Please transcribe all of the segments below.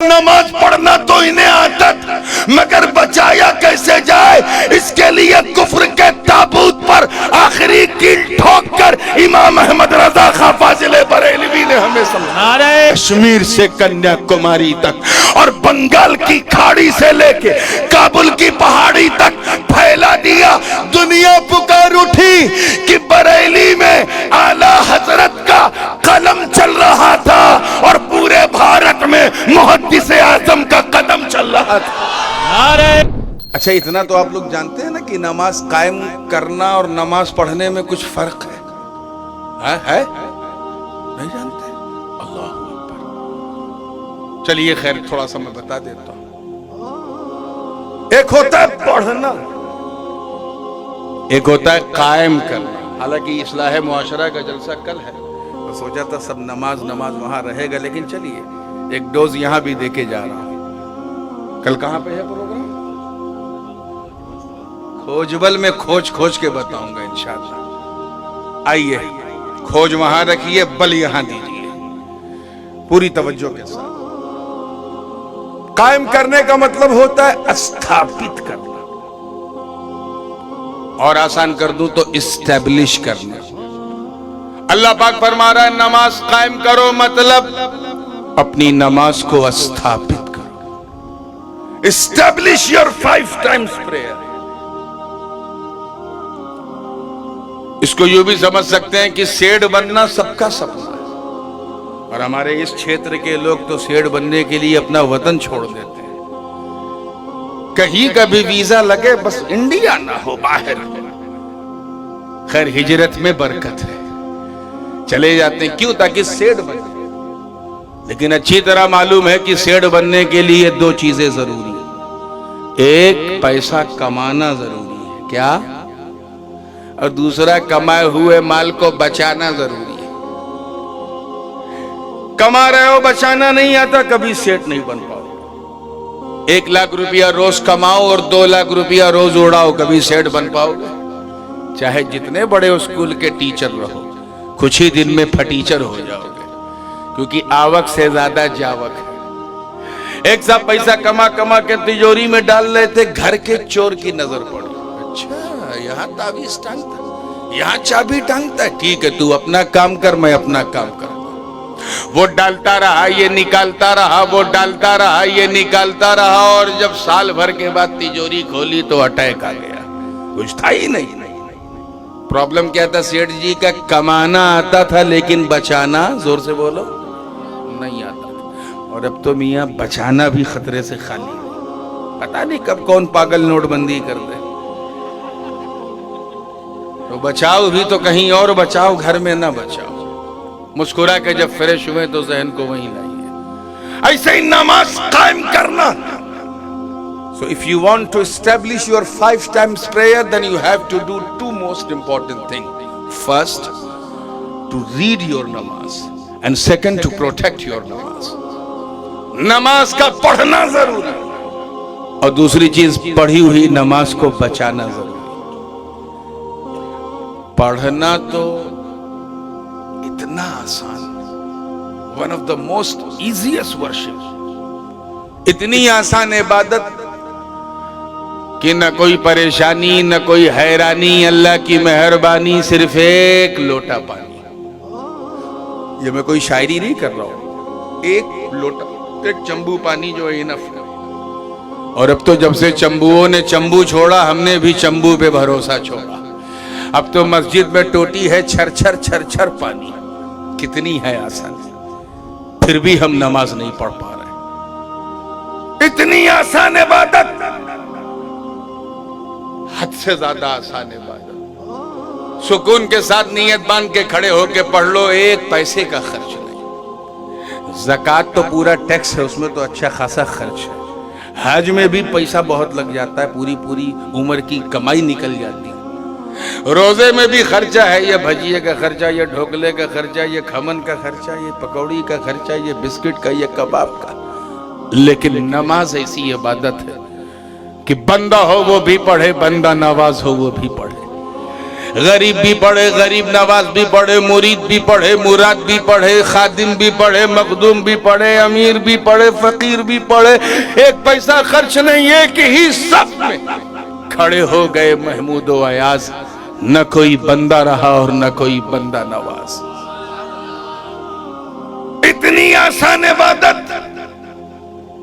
نماز پڑھنا تو انہیں عادت، مگر بچایا کیسے جائے؟ اس کے لیے کفر کے تابوت پر آخری کیل ٹھوک کر امام احمد رضا خان فاضل بریلوی نے ہمیں سمجھایا۔ کشمیر سے کنیا کماری تک اور بنگال کی کھاڑی سے لے کے کابل کی پہاڑی تک پھیلا دیا۔ دنیا پکار اٹھی کہ بریلی میں اعلیٰ حضرت کا قلم چل رہا تھا اور پورے بھارت میں محدث اعظم کا قدم چل رہا تھا۔ اچھا اتنا تو آپ لوگ جانتے ہیں نا کہ نماز قائم کرنا اور نماز پڑھنے میں کچھ فرق ہے؟ ہے؟ نہیں جانتے؟ اللہ اکبر۔ چلیے خیر تھوڑا سا میں بتا دیتا ہوں۔ ایک ہوتا ہے پڑھنا، ایک ہوتا ہے قائم کرنا۔ حالانکہ اصلاح معاشرہ کا جلسہ کل ہے تو سوچا تھا سب نماز وہاں رہے گا، لیکن چلیے ایک ڈوز یہاں بھی دے کے جا رہا ہوں۔ کل کہاں پہ ہے پروگرام؟ کھوجبل میں کھوج کے بتاؤں گا انشاءاللہ۔ آئیے کھوج وہاں رکھیے، بل یہاں دیجیے پوری توجہ کے ساتھ۔ قائم کرنے کا مطلب ہوتا ہے استھاپت کرنا، اور آسان کر دوں تو اسٹیبلش کرنا۔ اللہ پاک فرما رہا ہے نماز قائم کرو، مطلب اپنی نماز کو استھاپت کرو۔ Establish your 5 times prayer۔ اس کو یوں بھی سمجھ سکتے ہیں کہ سیٹ بننا سب کا سپنا ہے، اور ہمارے اس چھیتر کے لوگ تو سیٹ بننے کے لیے اپنا وطن چھوڑ دیتے ہیں۔ کہیں کبھی ویزا لگے بس انڈیا نہ ہو، باہر ہو۔ خیر ہجرت میں برکت ہے، چلے جاتے ہیں، کیوں؟ تاکہ سیٹ بنے۔ لیکن اچھی طرح معلوم ہے کہ سیٹ بننے کے لیے 2 چیزیں ضروری ہیں۔ ایک پیسہ کمانا ضروری ہے، کیا؟ اور دوسرا کمائے ہوئے مال کو بچانا ضروری ہے۔ کما رہے ہو بچانا نہیں آتا، کبھی سیٹ نہیں بن پاؤ۔ 1 لاکھ روپیہ روز کماؤ اور 2 لاکھ روپیہ روز اڑاؤ، کبھی سیٹ بن پاؤ گے؟ چاہے جتنے بڑے اسکول کے ٹیچر رہو، کچھ ہی دن میں پھٹیچر ہو جاؤ گے، کیونکہ آوک سے زیادہ جاوک ہے۔ ایک صاحب پیسہ کما کے تجوری میں ڈال رہے تھے، گھر کے چور کی نظر پڑی۔ اچھا یہاں تعویذ ٹانگتا ہے، یہاں چابی ٹانگتا ہے، ٹھیک ہے تو اپنا کام کر، میں اپنا کام کرتا ہوں۔ وہ ڈالتا رہا، یہ نکالتا رہا، وہ ڈالتا رہا، یہ نکالتا رہا، اور جب سال بھر کے بعد تجوری کھولی تو اٹیک آ گیا، کچھ تھا ہی نہیں۔ پرابلم کیا تھا سیٹھ جی کا؟ کمانا آتا تھا لیکن بچانا، زور سے بولو، نہیں آتا تھا۔ اور اب تو میاں بچانا بھی خطرے سے خالی ہے، پتہ نہیں کب کون پاگل نوٹ بندی کر دے۔ تو بچاؤ بھی تو کہیں اور بچاؤ، گھر میں نہ بچاؤ۔ مسکرا کے جب فریش ہوئے تو ذہن کو وہیں لائیے۔ ایسے ہی نماز قائم کرنا۔ So if you want to establish your 5 times prayer, then you have to do 2 most important things. First, to read your namaz, and second, to protect your namaz. نماز کا پڑھنا ضروری ہے، اور دوسری چیز پڑھی ہوئی نماز کو بچانا ضروری ہے۔ پڑھنا تو اتنا آسان، one of the most easiest worship، اتنی آسان عبادت کہ نہ کوئی پریشانی، نہ کوئی حیرانی، اللہ کی مہربانی، صرف 1 لوٹا پانی۔ یہ میں کوئی شاعری نہیں کر رہا ہوں، 1 لوٹا، 1 چمبو پانی جو ہے انف ہے۔ اور اب تو جب سے چمبوؤں نے چمبو چھوڑا، ہم نے بھی چمبو پہ بھروسہ چھوڑا۔ اب تو مسجد میں ٹوٹی ہے چھر چھر پانی۔ کتنی ہے آسانی، پھر بھی ہم نماز نہیں پڑھ پا رہے۔ اتنی آسان عبادت، حد سے زیادہ آسان عبادت۔ سکون کے ساتھ نیت باندھ کے کھڑے ہو کے پڑھ لو، 1 پیسے کا خرچ نہیں۔ زکوٰۃ تو پورا ٹیکس ہے، اس میں تو اچھا خاصا خرچ ہے۔ حج میں بھی پیسہ بہت لگ جاتا ہے، پوری عمر کی کمائی نکل جاتی ہے۔ روزے میں بھی خرچہ ہے، یہ بھجیے کا خرچہ، یہ ڈھوکلے کا خرچہ، یہ کھمن کا خرچہ، یہ پکوڑی کا خرچہ، یہ بسکٹ کا، یہ کباب کا۔ لیکن نماز ایسی عبادت ہے کہ بندہ ہو وہ بھی پڑھے، بندہ نواز ہو وہ بھی پڑھے۔ غریب بھی پڑھے، غریب نواز بھی پڑھے، مرید بھی پڑھے، مراد بھی پڑھے، خادم بھی پڑھے، مخدوم بھی پڑھے، امیر بھی پڑھے، فقیر بھی پڑھے، ایک پیسہ خرچ نہیں، ایک ہی صف میں کھڑے ہو گئے محمود و ایاز، نہ کوئی بندہ رہا اور نہ کوئی بندہ نواز۔ اتنی آسان عبادت،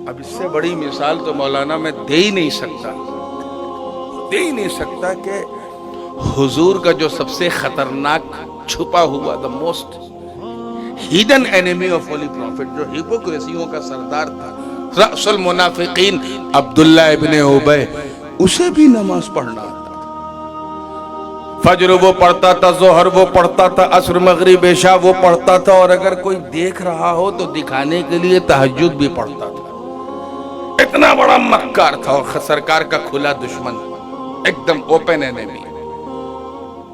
اب اس سے بڑی مثال تو مولانا میں دے ہی نہیں سکتا کہ حضور کا جو سب سے خطرناک چھپا ہوا the most hidden enemy of holy prophet، جو ہپوکریسیوں کا سردار تھا، رأس المنافقین عبداللہ ابن ابی، اسے بھی نماز پڑھنا آتا تھا۔ فجر وہ پڑھتا تھا، ظہر وہ پڑھتا تھا، عصر مغرب عشاء وہ پڑھتا تھا، اور اگر کوئی دیکھ رہا ہو تو دکھانے کے لیے تہجد بھی پڑھتا تھا۔ اتنا بڑا مکار تھا اور سرکار کا کھلا دشمن، ایک دم اوپن انیمی،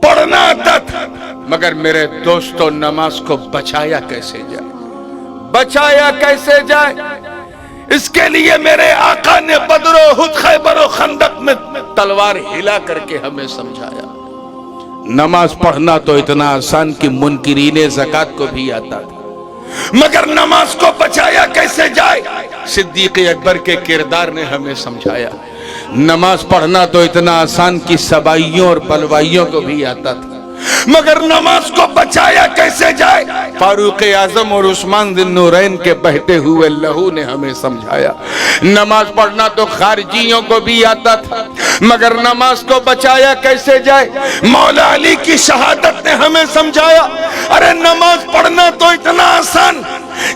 پڑھنا آتا تھا۔ مگر میرے دوستو نماز کو بچایا کیسے جائے؟ بچایا کیسے جائے؟ اس کے لیے میرے آقا نے بدر و احد، خیبر و خندق میں تلوار ہلا کر کے ہمیں سمجھایا۔ نماز پڑھنا تو اتنا آسان کہ منکرین زکوٰۃ کو بھی آتا تھا، مگر نماز کو بچایا کیسے جائے؟ صدیق اکبر کے کردار نے ہمیں سمجھایا۔ نماز پڑھنا تو اتنا آسان کہ سبائیوں اور بلوائیوں کو بھی آتا تھا، مگر نماز کو بچایا کیسے جائے؟ فاروق اعظم اور عثمان ذی النورین کے بہتے ہوئے لہو نے ہمیں سمجھایا۔ نماز پڑھنا تو خارجیوں کو بھی آتا تھا، مگر نماز کو بچایا کیسے جائے؟ مولا علی کی شہادت نے ہمیں سمجھایا، ارے نماز پڑھنا تو اتنا آسان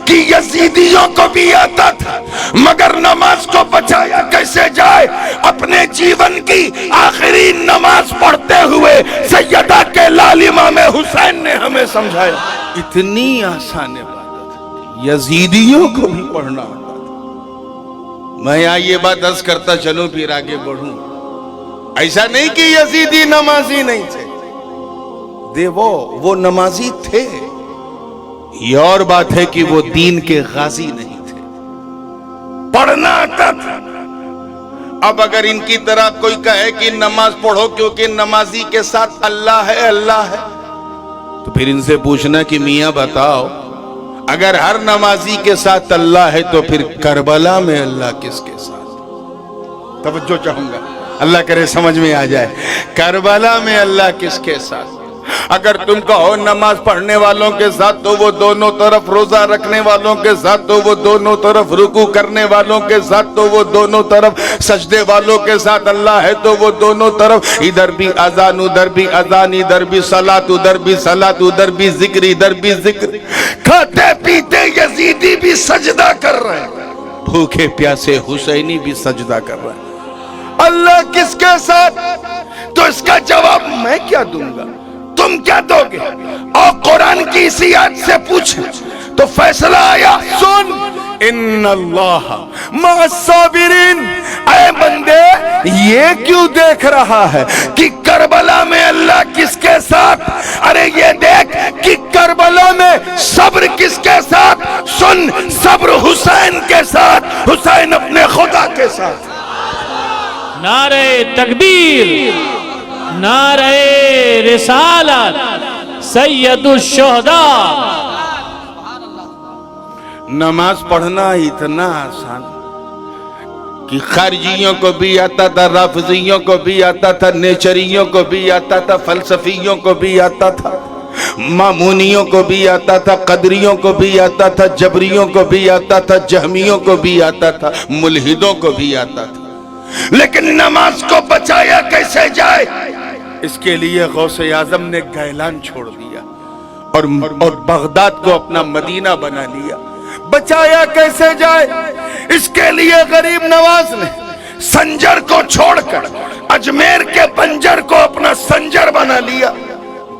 کہ یزیدیوں کو بھی آتا تھا، مگر نماز کو بچایا کیسے جائے؟ اپنے جیون کی آخری نماز پڑھتے ہوئے سیدہ کے لال امام حسین نے ہمیں سمجھایا۔ اتنی آسان بات یزیدیوں کو بھی پڑھنا آتا تھا۔ میں یہاں یہ بات عرض کرتا چلوں پھر آگے بڑھوں، ایسا نہیں کہ یزیدی نمازی نہیں تھے، وہ نمازی تھے، یہ اور بات ہے کہ وہ دین کے غازی نہیں تھے، پڑھنا آتا تھا۔ اب اگر ان کی طرح کوئی کہے کہ نماز پڑھو کیونکہ نمازی کے ساتھ اللہ ہے، اللہ ہے، تو پھر ان سے پوچھنا کہ میاں بتاؤ، اگر ہر نمازی کے ساتھ اللہ ہے تو پھر کربلا میں اللہ کس کے ساتھ؟ توجہ چاہوں گا، اللہ کرے سمجھ میں آ جائے۔ کربلا میں اللہ کس کے ساتھ؟ اگر تم کہو نماز پڑھنے والوں کے ساتھ تو وہ دونوں طرف، روزہ رکھنے والوں کے ساتھ تو وہ دونوں طرف، رکوع کرنے والوں کے ساتھ تو وہ دونوں طرف، سجدے والوں کے ساتھ اللہ ہے تو وہ دونوں طرف، ادھر بھی اذان ادھر بھی اذان، ادھر بھی صلاۃ ادھر بھی صلاۃ، ادھر بھی ذکر ادھر بھی ذکر، کھاتے پیتے یزیدی بھی سجدہ کر رہے ہیں، بھوکے پیاسے حسینی بھی سجدہ کر رہے ہیں، اللہ کس کے ساتھ؟ تو اس کا جواب میں کیا دوں گا، تم کیا دو گے؟ اور قرآن کی اسی آیت سے پوچھیں تو فیصلہ آیا، سن ان اللہ مع الصابرین، اے بندے یہ کیوں دیکھ رہا ہے کہ کربلا میں اللہ کس کے ساتھ؟ ارے یہ دیکھ کہ کربلا میں صبر کس کے ساتھ؟ سن، صبر حسین کے ساتھ، حسین اپنے خدا کے ساتھ۔ نعرہ تکبیر، نعرہ رسالت، سید الشہداء۔ نماز پڑھنا اتنا آسان کہ خارجیوں کو بھی آتا تھا، رافضیوں کو بھی آتا تھا، نیچریوں کو بھی آتا تھا، فلسفیوں کو بھی آتا تھا، مامونیوں کو بھی آتا تھا، قدریوں کو بھی آتا تھا، جبریوں کو بھی آتا تھا، جہمیوں کو بھی آتا تھا، ملحدوں کو بھی آتا تھا، لیکن نماز کو بچایا کیسے جائے؟ اس کے لیے غوث اعظم نے گیلان چھوڑ دیا اور بغداد کو اپنا مدینہ بنا لیا۔ بچایا کیسے جائے؟ اس کے لیے غریب نواز نے سنجر کو چھوڑ کر اجمیر کے پنجر کو اپنا سنجر بنا لیا۔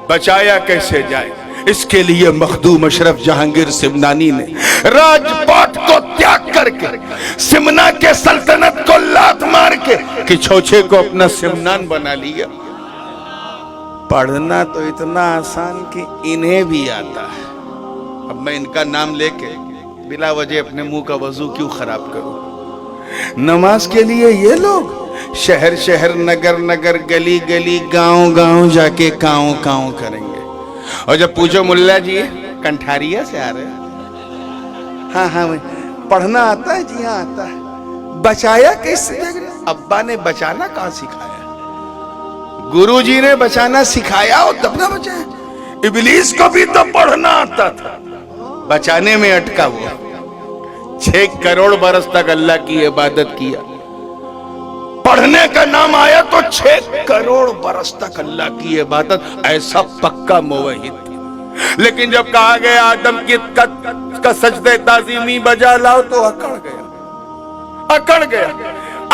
بچایا کیسے جائے؟ اس کے لیے مخدوم اشرف جہانگیر سمنانی نے راج پاٹ کو تیاگ کر کے، سمنا کے سلطنت کو لات مار کے کہ چھوچے کو اپنا سمنان بنا لیا۔ پڑھنا تو اتنا آسان کہ انہیں بھی آتا ہے۔ اب میں ان کا نام لے کے بلا وجہ اپنے منہ کا وضو کیوں خراب کروں؟ نماز کے لیے یہ لوگ شہر شہر نگر نگر گلی گلی گاؤں گاؤں جا کے کاؤں کاؤں کریں گے. اور جب پوچھو ملا جی کنٹھاریا سے آ رہے ہیں؟ ہاں ہاں پڑھنا آتا ہے؟ جی ہاں آتا ہے. بچایا کیسے؟ ابا نے بچانا کہاں سکھایا؟ گرو جی نے بچانا سکھایا اور تب نہ بچایا. ابلیس کو بھی تو پڑھنا آتا تھا، بچانے میں اٹکا ہوا. 6 کروڑ برس تک اللہ کی عبادت کیا، پڑھنے کا نام آیا تو 6 کروڑ برس تک اللہ کی عبادت. ایسا پکا موحد تھا. لیکن جب کہا گیا آدم کا سجدہ تعظیمی بجا لاؤ تو اکڑ گیا.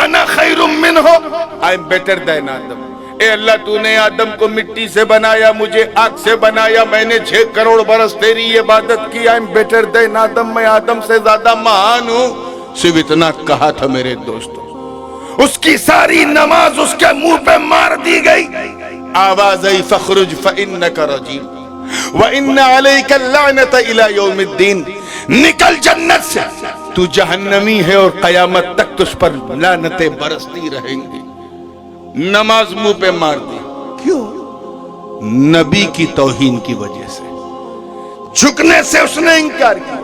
انا خیر منہ، آئی ایم بیٹر دین آدم. اے اللہ تو نے آدم کو مٹی سے بنایا، مجھے آگ سے بنایا، میں نے 6 کروڑ برس تیری عبادت کی. آئی ایم بیٹر دین آدم، میں آدم سے زیادہ مہان ہوں. صرف اتنا کہا تھا میرے دوستوں. اس کی ساری نماز اس کے منہ پہ مار دی گئی. آواز آئی فخرج فإنک رجیم وإن علیک اللعنۃ الی یوم الدین. نکل جنت سے، تو جہنمی ہے اور قیامت تک تجھ پر لعنتیں برستی رہیں گی. نماز منہ پہ مار دی. کیوں؟ نبی کی توہین کی وجہ سے. جھکنے سے اس نے انکار کیا،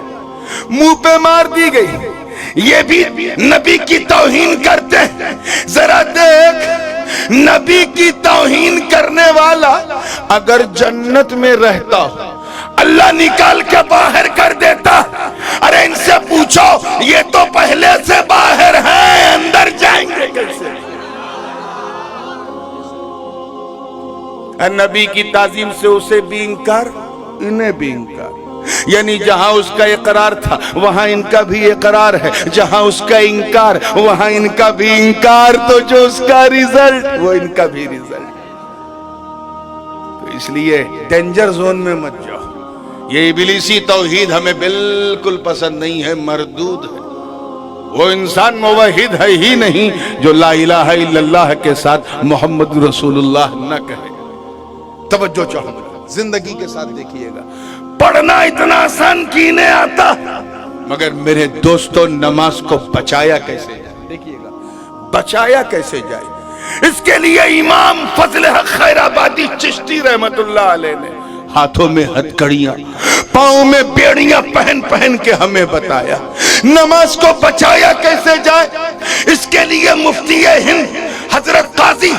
منہ پہ مار دی گئی. یہ بھی نبی کی توہین کرتے ہیں. ذرا دیکھ، نبی کی توہین کرنے والا اگر جنت میں رہتا اللہ نکال کے باہر کر دیتا. ارے ان سے پوچھو، یہ تو پہلے سے باہر ہیں، اندر جائیں گے کیسے؟ نبی کی تعظیم سے اسے بھی انکار، انہیں بھی انکار. یعنی جہاں اس کا اقرار تھا وہاں ان کا بھی اقرار ہے، جہاں اس کا انکار وہاں ان کا بھی انکار. تو جو اس کا ریزلٹ وہ ان کا بھی ریزلٹ. تو اس لیے ڈینجر زون میں مت جاؤ. یہ ابلیسی توحید ہمیں بالکل پسند نہیں ہے، مردود ہے. وہ انسان موحد ہے ہی نہیں جو لا الہ الا اللہ کے ساتھ محمد رسول اللہ نہ کہے. توجہ چاہوں گا، زندگی کے ساتھ دیکھیے گا. پڑھنا اتنا آسان کینے آتا، مگر میرے دوستوں نماز کو بچایا کیسے جائے؟ دیکھیے گا بچایا کیسے جائے. اس کے لیے امام فضل حق خیر آبادی چشتی رحمت اللہ علیہ نے ہاتھوں میں ہتھکڑیاں، پاؤں میں بیڑیاں پہن پہن کے ہمیں بتایا نماز کو بچایا کیسے جائے. اس کے لیے مفتی ہند حضرت قاضی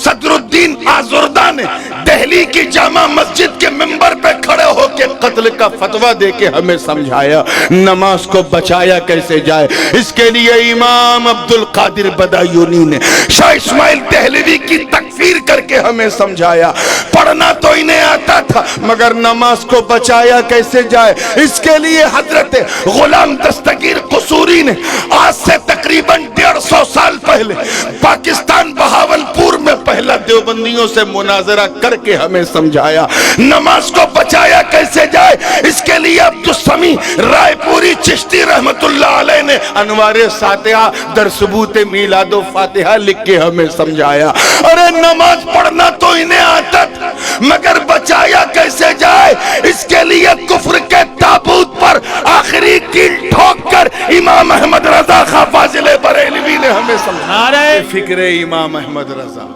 صدر الدین آزردہ نے دہلی کی جامع مسجد کے منبر پہ کھڑے ہو کے قتل کا فتویٰ دے کے ہمیں سمجھایا نماز کو بچایا کیسے جائے. اس کے لیے امام عبد القادر بدایونی نے شاہ اسماعیل دہلوی کی تکفیر کر کے ہمیں سمجھایا. پڑھنا تو انہیں آتا تھا مگر نماز کو بچایا کیسے جائے. اس کے لیے حضرت غلام دستگیر قصوری نے آج سے تقریباً 150 سال پہلے پاکستان بہاولپور میں پہلا دیوبندیوں سے مناظرہ کر کے ہمیں سمجھایا نماز کو بچایا کیسے جائے. اس کے لیے عبدالسمیع رائے پوری چشتی رحمت اللہ علیہ نے انوار ساتحہ در ثبوت میلاد و فاتحہ لکھ کے ہمیں سمجھایا. ارے نماز پڑھنا تو انہیں آتا تھا مگر بچایا کیسے جائے. اس کے لیے کفر کے تابوت پر آخری کیل ٹھوک کر امام احمد رضا خان فاضل بریلوی نے ہمیں سمجھایا. فکر امام احمد رضا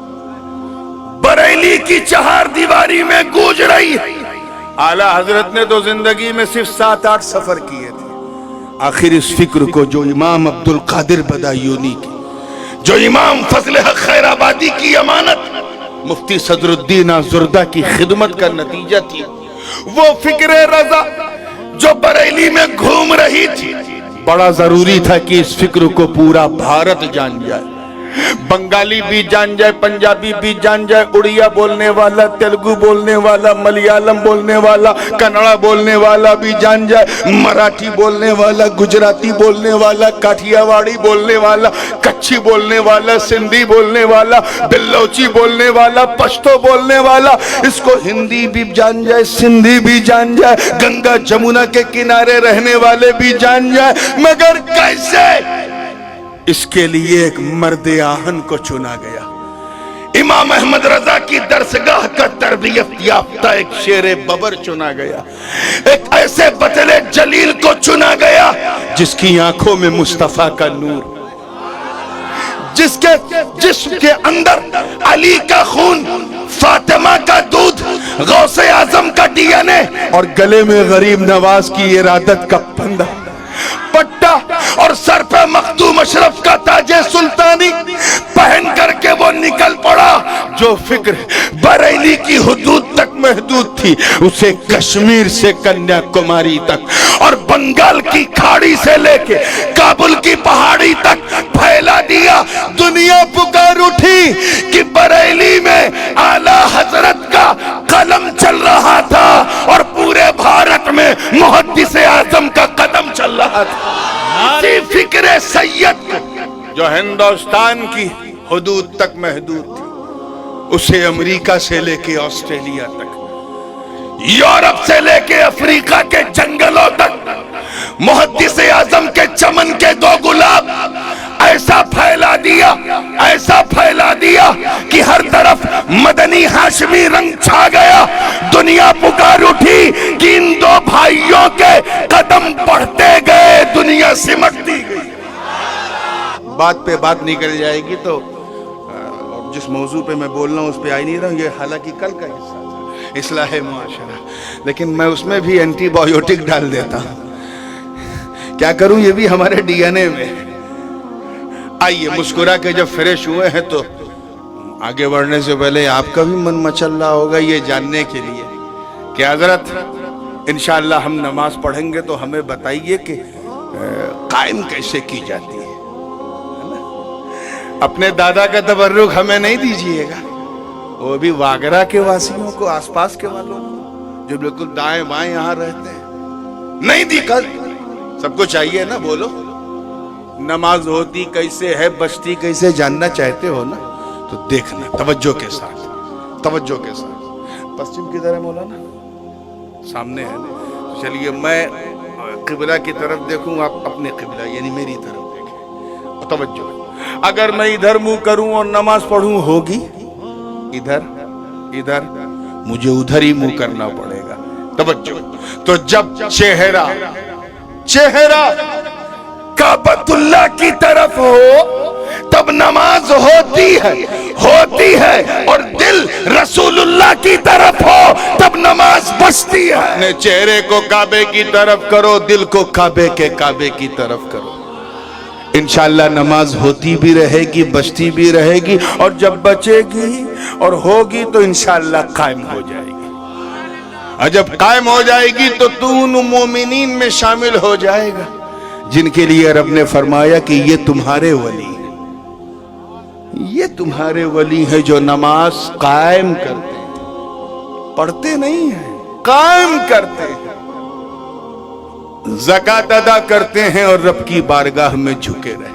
بریلی کی 4 دیواری میں گونج رہی ہے. اعلیٰ حضرت نے تو زندگی میں صرف 7-8 سفر کیے تھے. آخر اس فکر کو جو امام عبد القادر بدایونی کی، جو امام فضل حق خیر آبادی کی امانت مفتی صدر الدین آزردہ کی خدمت کا نتیجہ تھی، وہ فکر رضا جو بریلی میں گھوم رہی تھی، بڑا ضروری تھا کہ اس فکر کو پورا بھارت جان جائے. بنگالی بھی جان جائے، پنجابی بھی جان جائے، اڑیا بولنے والا، تیلگو بولنے والا، ملیالم بولنے والا، کنڑا بولنے والا بھی جان جائے، مراٹھی بولنے والا، گجراتی بولنے والا، کاٹھیاواڑی بولنے والا، کچھی بولنے والا، سندھی بولنے والا، بلوچی بولنے والا، پشتو بولنے والا. اس کو ہندی بھی جان جائے، سندھی بھی جان جائے، گنگا جمنا کے کنارے رہنے والے بھی جان جائے. مگر کیسے؟ اس کے لیے ایک مرد آہن کو چنا گیا. امام احمد رضا کی درسگاہ کا تربیت یافتہ ایک شیر ببر چنا گیا. ایک ایسے بطلے جلیل کو چنا گیا جس کی آنکھوں میں مصطفیٰ کا نور، جس کے جسم کے اندر علی کا خون، فاطمہ کا دودھ، غوث اعظم کا ڈی این اے، اور گلے میں غریب نواز کی ارادت کا پندہ پٹا، اور سر پہ مخدوم اشرف کا تاج سلطانی پہن کر کے وہ نکل پڑا۔ جو فکر بریلی کی حدود تک محدود تھی اسے کشمیر سے کنیا کماری تک اور بنگال کی کھاڑی سے لے کے کابل کی پہاڑی تک پھیلا دیا۔ دنیا پکار اٹھی کہ بریلی میں اعلی حضرت کا قلم چل رہا تھا اور پورے بھارت میں محدث اعظم کا قدم چل رہا تھا۔ اسی فکر سید جو ہندوستان کی حدود تک محدود تھی اسے امریکہ سے لے کے آسٹریلیا تک، یورپ سے لے کے افریقہ کے جنگلوں تک محدث اعظم کے چمن کے دو گلاب ایسا پھیلا دیا کہ ہر طرف مدنی ہاشمی رنگ چھا گیا۔ دنیا پکار اٹھی کہ ان دو بھائیوں کے قدم بڑھتے گئے، دنیا سمٹتی گئی۔ بات پہ بات نکل جائے گی تو جس موضوع پہ میں بول رہا ہوں اس پہ آئی نہیں رہا ہوں، یہ حالانکہ کل کا حصہ تھا، اصلاح معاشرہ، لیکن میں اس میں بھی اینٹی بایوٹک ڈال دیتا ہوں۔ کیا کروں، یہ بھی ہمارے ڈی این اے میں۔ آئیے مسکرا کے جب فریش ہوئے ہیں تو آگے بڑھنے سے پہلے آپ کا بھی من مچل رہا ہوگا یہ جاننے کے لیے کہ حضرت انشاءاللہ ہم نماز پڑھیں گے تو ہمیں بتائیے کہ قائم کیسے کی جاتی ہے۔ اپنے دادا کا تبرک ہمیں نہیں دیجیے گا، وہ بھی واگرا کے واسیوں کو، آس پاس کے والوں کو جو بالکل دائیں بائیں یہاں رہتے ہیں، نہیں دی کر سب کو چاہیے نا۔ بولو نماز ہوتی کیسے ہے، بچتی کیسے، جاننا چاہتے ہو نا تو دیکھنا توجہ کے ساتھ۔ پسچم کی طرح مولانا سامنے ہے نا، چلیے میں قبلہ کی طرف دیکھوں، آپ اپنے قبلہ یعنی میری طرف دیکھیں، توجہ۔ اگر میں ادھر منہ کروں اور نماز پڑھوں ہوگی ادھر، مجھے ادھر ہی منہ کرنا پڑے گا، توجہ۔ تو جب چہرہ کعبۃ اللہ کی طرف ہو تب نماز ہوتی ہے، اور دل رسول اللہ کی طرف ہو تب نماز بچتی ہے۔ اپنے چہرے کو کعبے کی طرف کرو، دل کو کعبے کی طرف کرو، انشاءاللہ نماز ہوتی بھی رہے گی، بچتی بھی رہے گی، اور جب بچے گی اور ہوگی تو انشاءاللہ قائم ہو جائے گی۔ اور جب قائم ہو جائے گی تو تو ان مومنین میں شامل ہو جائے گا جن کے لیے رب نے فرمایا کہ یہ تمہارے ولی ہیں، یہ تمہارے ولی ہیں جو نماز قائم کرتے ہیں، پڑھتے نہیں ہیں، قائم کرتے ہیں، زکوٰۃ ادا کرتے ہیں اور رب کی بارگاہ میں جھکے رہے۔